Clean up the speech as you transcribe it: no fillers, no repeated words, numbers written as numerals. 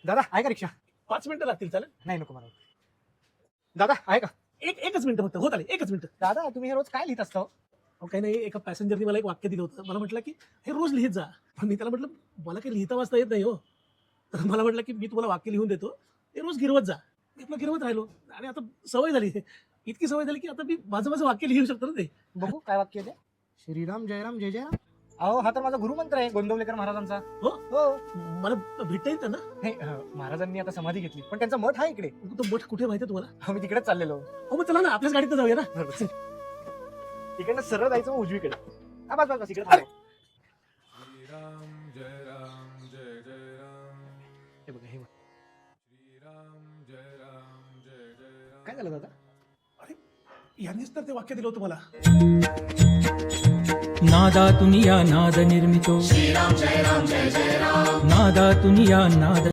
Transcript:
दादा आहे का रिक्षा? 5 मिनिटं लागतील, चालेल? नाही नको मला. दादा आहे का? एकच मिनिटं फक्त, होत आले, एकच मिनिटं. दादा तुम्ही हे रोज काय लिहित असता? अहो काही नाही, एका पॅसेंजरने मला एक वाक्य दिलं होतं. मला म्हटलं की हे रोज लिहित जा. पण मी त्याला म्हटलं मला काही लिहिता वाचता येत नाही हो. तर मला म्हटलं की मी तुम्हाला वाक्य लिहून देतो, ते रोज गिरवत जा. मी आपलं गिरवत राहिलो आणि आता सवय झाली. इतकी सवय झाली की आता मी माझं वाक्य लिहू शकतो ना ते. बघू काय वाक्य आहे ते. श्रीराम जयराम जय जयराम. अहो हा तर माझा गुरुमंत्र आहे गोंदवलेकर महाराजांचा. हो? हो. मला भेटता येईल ना? हे महाराजांनी आता समाधी घेतली पण त्यांचा मठ आहे इकडे. तो मठ कुठे माहिती आहे तुम्हाला? मी तिकडेच चाललेलो. हो मग चला ना, आपल्याच गाडीत जाऊया ना. तिकडनं सरळ जायचं मग उजवीकडे. बस बस बस इकडे थांबा. श्रीराम जय राम जय जय राम. हे बघा, हे बघा. श्रीराम जय राम जय जय राम. काय झालं दादा? अरे यांनीच तर ते वाक्य दिलं होतं मला. नादातून या नाद निर्मितो, नादातून या नाद